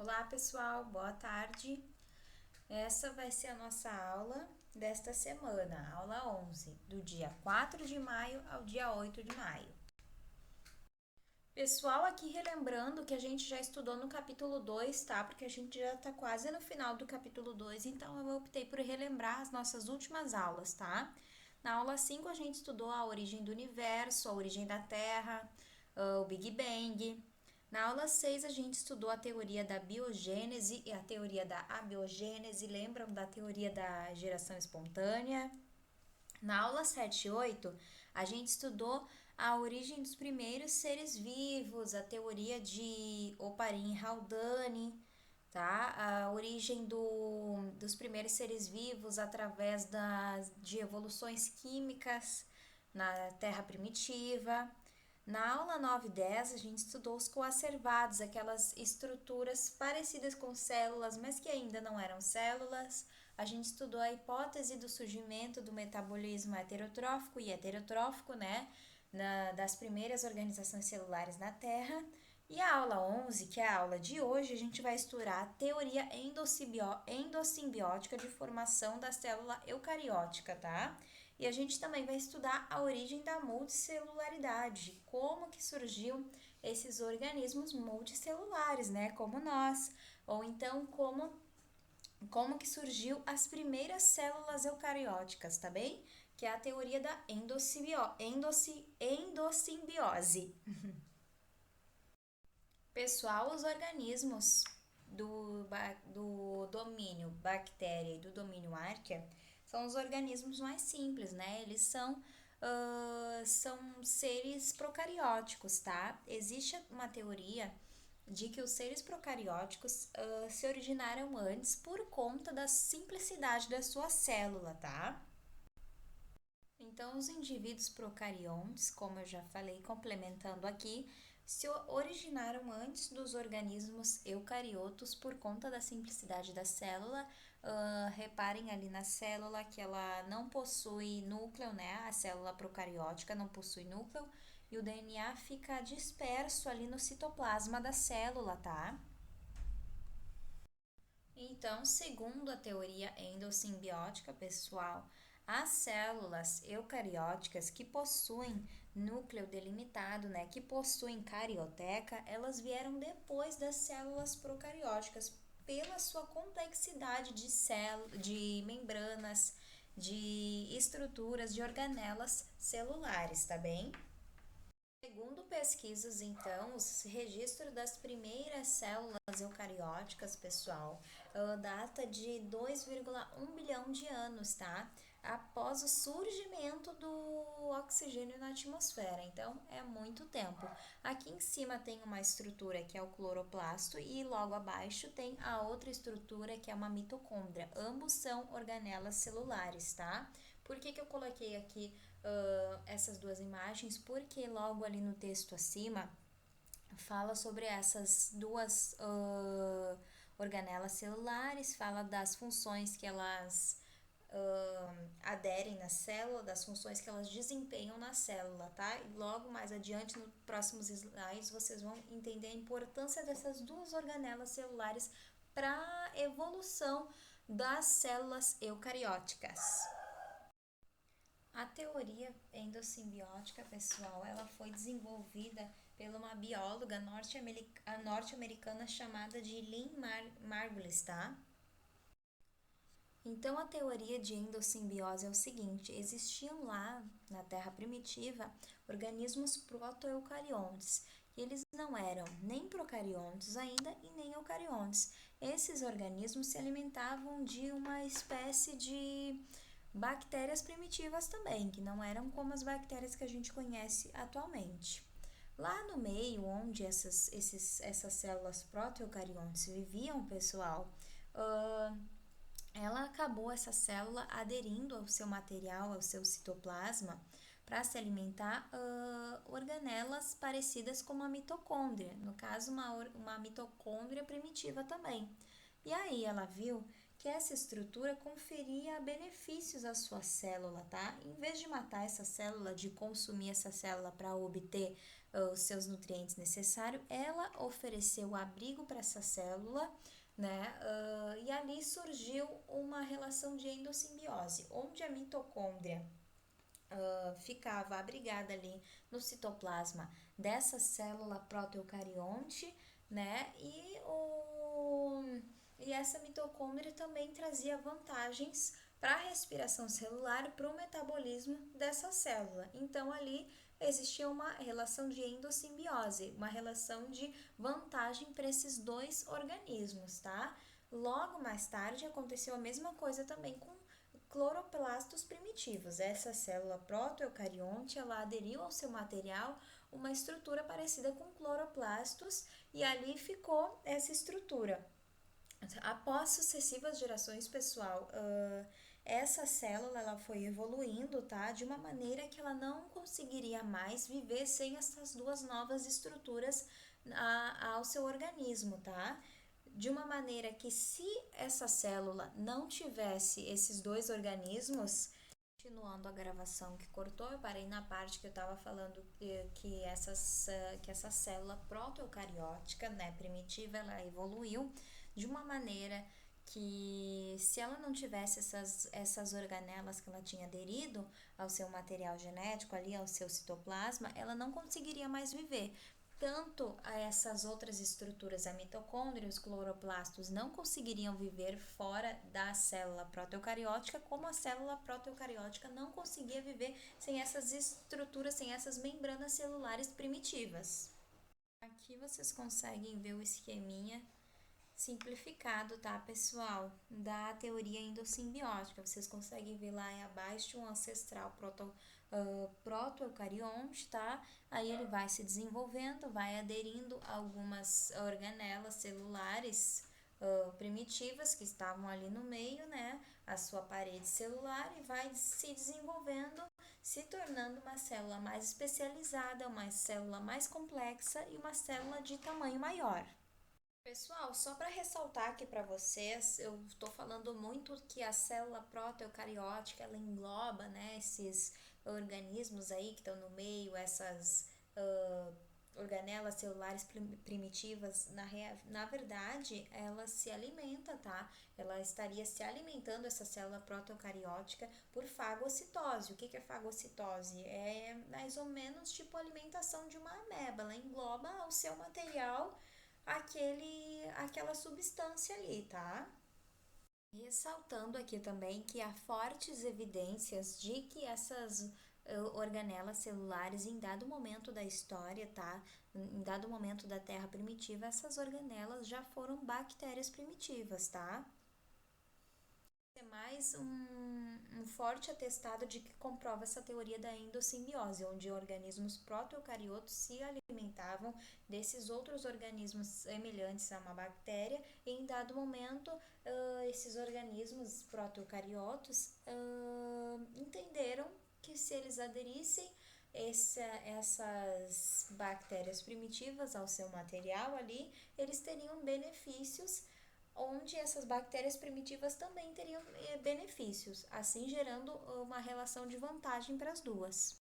Olá pessoal, boa tarde. Essa vai ser a nossa aula desta semana, aula 11, do dia 4 de maio ao dia 8 de maio. Pessoal, aqui relembrando que a gente já estudou no capítulo 2, tá? Porque a gente já tá quase no final do capítulo 2, então eu optei por relembrar as nossas últimas aulas, tá? Na aula 5 a gente estudou a origem do universo, a origem da Terra, o Big Bang. Na aula 6 a gente estudou a teoria da biogênese e a teoria da abiogênese. Lembram da teoria da geração espontânea? Na aula 7 e 8, a gente estudou a origem dos primeiros seres vivos, a teoria de Oparin e Haldane, tá? A origem dos primeiros seres vivos através de evoluções químicas na Terra primitiva. Na aula 9 e 10, a gente estudou os coacervados, aquelas estruturas parecidas com células, mas que ainda não eram células. A gente estudou a hipótese do surgimento do metabolismo heterotrófico e heterotrófico, né? Das primeiras organizações celulares na Terra. E a aula 11, que é a aula de hoje, a gente vai estudar a teoria endossimbiótica de formação da célula eucariótica, tá? E a gente também vai estudar a origem da multicelularidade, como que surgiu esses organismos multicelulares, né, como nós, ou então como que surgiu as primeiras células eucarióticas, tá bem? Que é a teoria da endossimbiose. Pessoal, os organismos do domínio bactéria e do domínio arquea são os organismos mais simples, né? Eles são seres procarióticos, tá? Existe uma teoria de que os seres procarióticos se originaram antes por conta da simplicidade da sua célula, tá? Então, os indivíduos procariontes, como eu já falei, complementando aqui, se originaram antes dos organismos eucariotos por conta da simplicidade da célula. Reparem ali na célula que ela não possui núcleo, né? A célula procariótica não possui núcleo e o DNA fica disperso ali no citoplasma da célula, tá? Então, segundo a teoria endossimbiótica, pessoal, as células eucarióticas que possuem núcleo delimitado, né, que possuem carioteca, elas vieram depois das células procarióticas pela sua complexidade de membranas, de estruturas, de organelas celulares, tá bem? Segundo pesquisas, então, o registro das primeiras células eucarióticas, pessoal, data de 2,1 bilhão de anos, tá? Após o surgimento do oxigênio na atmosfera. Então, é muito tempo. Aqui em cima tem uma estrutura que é o cloroplasto e logo abaixo tem a outra estrutura que é uma mitocôndria. Ambos são organelas celulares, tá? Por que eu coloquei aqui essas duas imagens? Porque logo ali no texto acima fala sobre essas duas organelas celulares, fala das funções que elas aderem na célula, das funções que elas desempenham na célula, tá? E logo mais adiante, nos próximos slides, vocês vão entender a importância dessas duas organelas celulares para a evolução das células eucarióticas. A teoria endossimbiótica, pessoal, ela foi desenvolvida por uma bióloga norte-americana chamada de Lynn Margulis, tá? Então, a teoria de endossimbiose é o seguinte: existiam lá na Terra primitiva organismos protoeucariontes, e eles não eram nem procariontes ainda e nem eucariontes. Esses organismos se alimentavam de uma espécie de bactérias primitivas também, que não eram como as bactérias que a gente conhece atualmente. Lá no meio, onde essas células protoeucariontes viviam, pessoal, essa célula aderindo ao seu material, ao seu citoplasma, para se alimentar organelas parecidas com uma mitocôndria, no caso uma mitocôndria primitiva também. E aí ela viu que essa estrutura conferia benefícios à sua célula, tá? Em vez de matar essa célula, de consumir essa célula para obter os seus nutrientes necessários, ela ofereceu abrigo para essa célula, né? E ali surgiu uma relação de endossimbiose, onde a mitocôndria ficava abrigada ali no citoplasma dessa célula protoeucarionte, né? E essa mitocôndria também trazia vantagens para a respiração celular e para o metabolismo dessa célula. Então, ali existia uma relação de endossimbiose, uma relação de vantagem para esses dois organismos, tá? Logo mais tarde aconteceu a mesma coisa também com cloroplastos primitivos. Essa célula protoeucarionte, ela aderiu ao seu material uma estrutura parecida com cloroplastos e ali ficou essa estrutura. Após sucessivas gerações, pessoal, essa célula ela foi evoluindo, tá? De uma maneira que ela não conseguiria mais viver sem essas duas novas estruturas ao seu organismo, tá? De uma maneira que se essa célula não tivesse esses dois organismos, continuando a gravação que cortou, eu parei na parte que eu estava falando que essa célula protoeucariótica, né, primitiva, ela evoluiu de uma maneira que se ela não tivesse essas organelas que ela tinha aderido ao seu material genético, ali ao seu citoplasma, ela não conseguiria mais viver. Tanto a essas outras estruturas, a mitocôndria e os cloroplastos não conseguiriam viver fora da célula protoeucariótica, como a célula protoeucariótica não conseguia viver sem essas estruturas, sem essas membranas celulares primitivas. Aqui vocês conseguem ver o esqueminha simplificado, tá, pessoal? Da teoria endossimbiótica. Vocês conseguem ver lá abaixo um ancestral protoeucarionte, tá? Aí ele vai se desenvolvendo, vai aderindo a algumas organelas celulares primitivas que estavam ali no meio, né? A sua parede celular e vai se desenvolvendo, se tornando uma célula mais especializada, uma célula mais complexa e uma célula de tamanho maior. Pessoal, só para ressaltar aqui para vocês, eu estou falando muito que a célula protoeucariótica ela engloba, né, esses organismos aí que estão no meio, essas organelas celulares primitivas. Na verdade, ela se alimenta, tá? Ela estaria se alimentando, essa célula protoeucariótica, por fagocitose. O que é fagocitose? É mais ou menos tipo a alimentação de uma ameba. Ela engloba o seu material aquela substância ali, tá? Ressaltando aqui também que há fortes evidências de que essas organelas celulares, em dado momento da história, tá? Em dado momento da Terra primitiva, essas organelas já foram bactérias primitivas, tá? É mais um forte atestado de que comprova essa teoria da endossimbiose, onde organismos protoeucariotos se alimentavam desses outros organismos semelhantes a uma bactéria e em dado momento esses organismos protoeucariotos entenderam que se eles aderissem essas bactérias primitivas ao seu material ali, eles teriam benefícios onde essas bactérias primitivas também teriam benefícios, assim gerando uma relação de vantagem para as duas.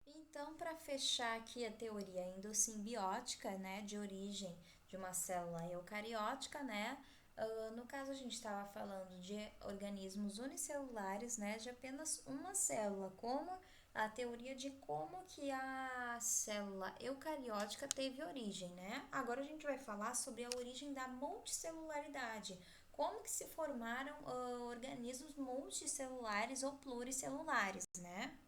Então, para fechar aqui a teoria endossimbiótica, né, de origem de uma célula eucariótica, né, no caso a gente estava falando de organismos unicelulares, né, de apenas uma célula, como a teoria de como que a célula eucariótica teve origem, né? Agora a gente vai falar sobre a origem da multicelularidade, como que se formaram organismos multicelulares ou pluricelulares, né?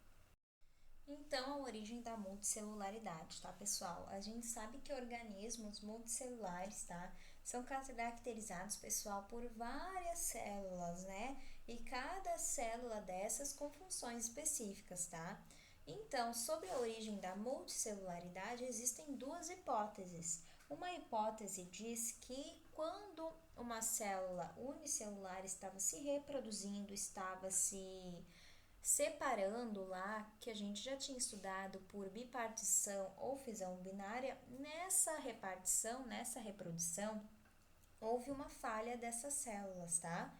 Então, a origem da multicelularidade, tá, pessoal? A gente sabe que organismos multicelulares, tá, são caracterizados, pessoal, por várias células, né? E cada célula dessas com funções específicas, tá? Então, sobre a origem da multicelularidade, existem duas hipóteses. Uma hipótese diz que quando uma célula unicelular estava se reproduzindo, estava se separando lá, que a gente já tinha estudado por bipartição ou fisão binária, nessa repartição, nessa reprodução, houve uma falha dessas células, tá?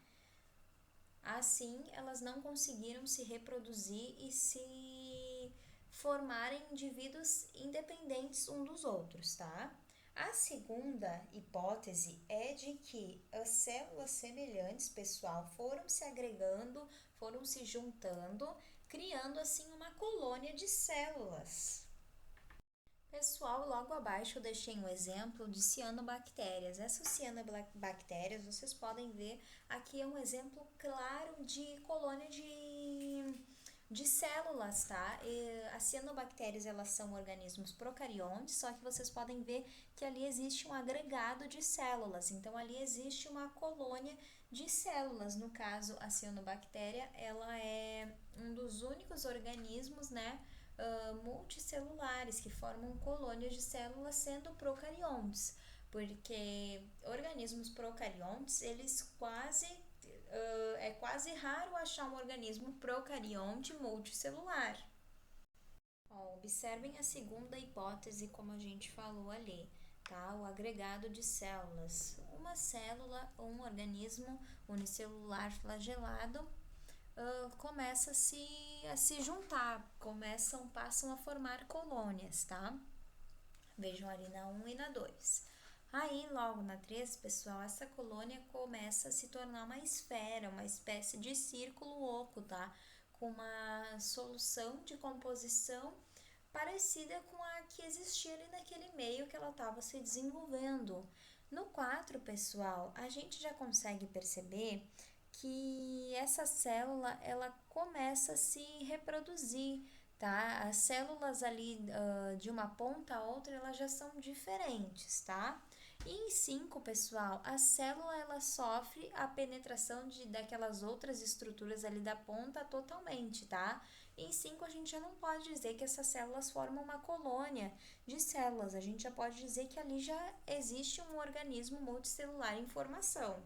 Assim, elas não conseguiram se reproduzir e se formarem indivíduos independentes um dos outros, tá? A segunda hipótese é de que as células semelhantes, pessoal, foram se agregando, foram se juntando, criando assim uma colônia de células. Pessoal, logo abaixo eu deixei um exemplo de cianobactérias. Essas cianobactérias, vocês podem ver, aqui é um exemplo claro de colônia de células, tá? As cianobactérias, elas são organismos procariontes, só que vocês podem ver que ali existe um agregado de células. Então, ali existe uma colônia de células. No caso, a cianobactéria, ela é um dos únicos organismos, né, multicelulares que formam colônias de células sendo procariontes, porque organismos procariontes, eles é quase raro achar um organismo procarionte multicelular. Ó, observem a segunda hipótese, como a gente falou ali, tá? O agregado de células. Uma célula ou um organismo unicelular flagelado começa a se juntar, passam a formar colônias, tá? Vejam ali na 1 e na 2. Aí, logo na 3, pessoal, essa colônia começa a se tornar uma esfera, uma espécie de círculo oco, tá? Com uma solução de composição parecida com a que existia ali naquele meio que ela estava se desenvolvendo. No 4, pessoal, a gente já consegue perceber que essa célula ela começa a se reproduzir, tá? As células ali de uma ponta a outra elas já são diferentes, tá? E em 5, pessoal, a célula ela sofre a penetração daquelas outras estruturas ali da ponta totalmente, tá? Em 5 a gente já não pode dizer que essas células formam uma colônia de células, a gente já pode dizer que ali já existe um organismo multicelular em formação.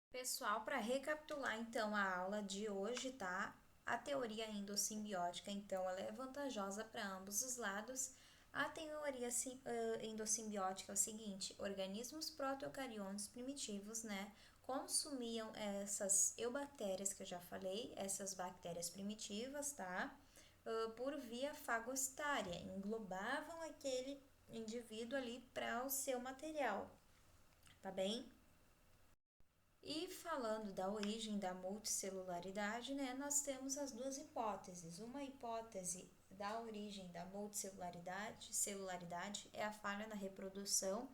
Pessoal, para recapitular então a aula de hoje, tá? A teoria endossimbiótica, então, ela é vantajosa para ambos os lados. A teoria endossimbiótica é o seguinte: organismos protocariontes primitivos, né, consumiam essas eubactérias que eu já falei, essas bactérias primitivas, tá? Por via fagocitária, englobavam aquele indivíduo ali para o seu material, tá bem? E falando da origem da multicelularidade, né, nós temos as duas hipóteses. Uma hipótese da origem da celularidade é a falha na reprodução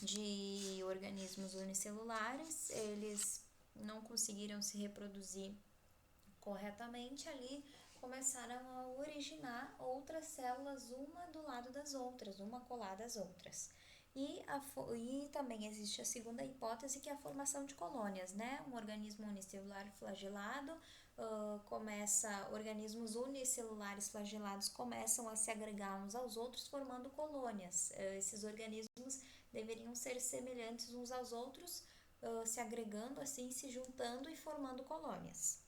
de organismos unicelulares. Eles não conseguiram se reproduzir corretamente ali, começaram a originar outras células, uma do lado das outras, uma colada às outras. E também existe a segunda hipótese, que é a formação de colônias, né? Um organismo unicelular flagelado, organismos unicelulares flagelados começam a se agregar uns aos outros, formando colônias. Esses organismos deveriam ser semelhantes uns aos outros, se agregando assim, se juntando e formando colônias.